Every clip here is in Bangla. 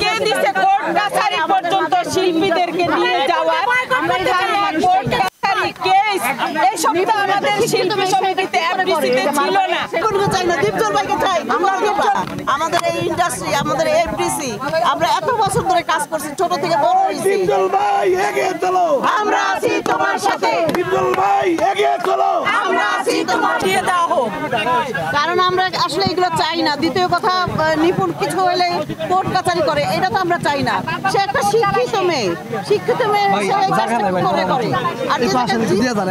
কে দিছে কোর্ট কাছারি পর্যন্ত শিল্পীদেরকে নিয়ে যাওয়ার? কোর্ট কাছারি কেস এইসব তো আমাদের শিল্পী সমিতিতে এফডিসিতে ছিল না। কোনকে চাই না, দীপজল ভাইকে চাই। আমাদের এই ইন্ডাস্ট্রি, আমাদের এফডিসি, আমরা এত বছর ধরে কাজ করছি, ছোট থেকে বড় হয়েছি। দীপজল ভাই এগিয়ে চলো, আমরা আছি তোমার সাথে। দীপজল ভাই এগিয়ে চলো, আমরা আছি তোমার দিয়ে দেওয়া হোক। কারণ আমরা আসলে এগুলো চাই না। দ্বিতীয় কথা, নিপুণ কিছু হলে কোর্ট কাছারি করে, এটা তো আমরা চাই না। সে একটা শিক্ষিত মেয়ে, শিক্ষিত মেয়ে করে। আর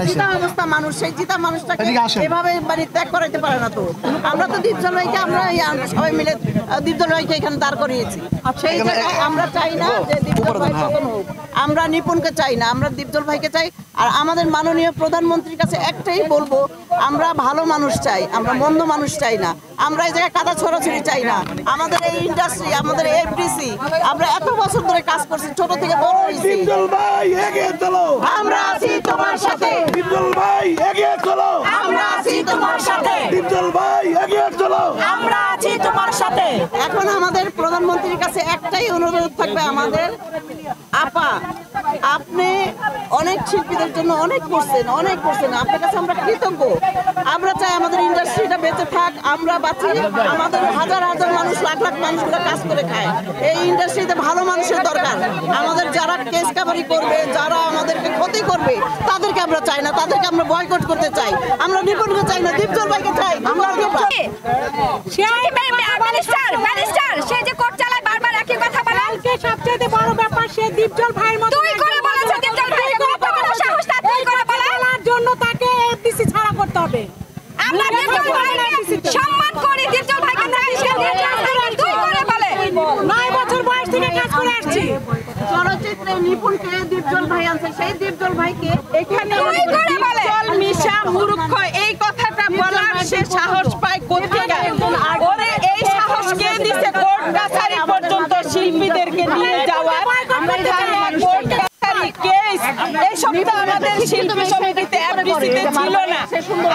জিতা অবস্থা মানুষ, সেই জিতা মানুষটাকে এভাবে মানে ত্যাগ করাইতে পারে না। তো আমরা তো দীপজল ভাইকে, আমরা সবাই মিলে দীপজল ভাইকে এখানে দাঁড় করিয়েছি। সেই জায়গায় আমরা চাই না যে দীপজল ভাই পতন হোক। আমরা নিপুণকে চাই না, আমরা দীপজল ভাইকে চাই। আর আমাদের মাননীয় প্রধানমন্ত্রীর কাছে একটাই বলবো, আমরা ভালো মানুষ চাই, আমরা মন্দ মানুষ চাই না। আমরা এই জায়গায় কাদা ছড়াছড়ি চাই না। আমাদের এই ইন্ডাস্ট্রি, আমাদের এফডিসি, আমরা এত বছর ধরে কাজ করছি, ছোট থেকে বড় হয়েছি। দীপজল ভাই এগিয়ে চলো, আমরা আছি তোমার সাথে। দীপজল ভাই এগিয়ে চলো, আমরা আছি তোমার সাথে। দীপজল ভাই এগিয়ে চলো, আমরা আছি তোমার সাথে। এখন আমাদের প্রধানমন্ত্রীর কাছে একটাই অনুরোধ থাকবে, আমাদের আপা, আপনি অনেক শিল্পীদের জন্য অনেক করছেন। আপনার কাছে আমরা কৃতজ্ঞ। আমরা চাই আমাদের ইন্ডাস্ট্রিটা বেঁচে থাক, আমরা বাঁচি। আমাদের হাজার হাজার মানুষ, লাখ লাখ মানুষগুলো কাজ করে খায়। এই ইন্ডাস্ট্রিতে ভালো মানুষের দরকার। আমাদের যারা কেস কাভারি করবে, যারা আমাদেরকে ক্ষতি করবে, তাদেরকে আমরা চাই না, তাদেরকে আমরা বয়কট করতে চাই। আমরা নিপুণকে চাই না, দীপজল ভাইকে চাই। আমরা সে যে কোর্ট চালায়, বারবার একই কথা বলে। সবচেয়ে বড় ব্যাপার, সে দীপজল ভাইয়ের মতো তুই করে বলেছ, দীপজল ভাই সাহস তুই করে বলার জন্য তাকে এফডিসি ছাড়া করতে হবে। আমরা দীপজল ভাইকে সম্মান করি, দীপজল ভাইকে চাই, সে তুই করে বলে। 9 বছর বয়স থেকে কাজ করে আসছি। চলচ্চিত্রে নিপুণকে দীপজল ভাই আনছে, সেই দীপজল ভাইকে এখানে দীপজল মিশা মূর্খ এই কথাটা বলার সে সাহস পায় কোত্থেকে? ওরে এই সাহস কে দিছে কোর্ট কাছারি পর্যন্ত শিল্পীদেরকে নিয়ে যাওয়ার? কোর্ট কাছারি কেস এইসব তো আমাদের শিল্পী সমিতিতে এফডিসিতে ছিল না।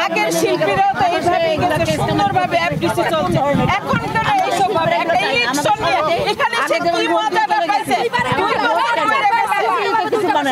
আগের শিল্পীরাও তো এইভাবে গেছে, সুন্দরভাবে এফডিসি চলছে। এখন কেন এইসব হবে? একটা ইলেকশন নিয়ে এখানে সে কি মজা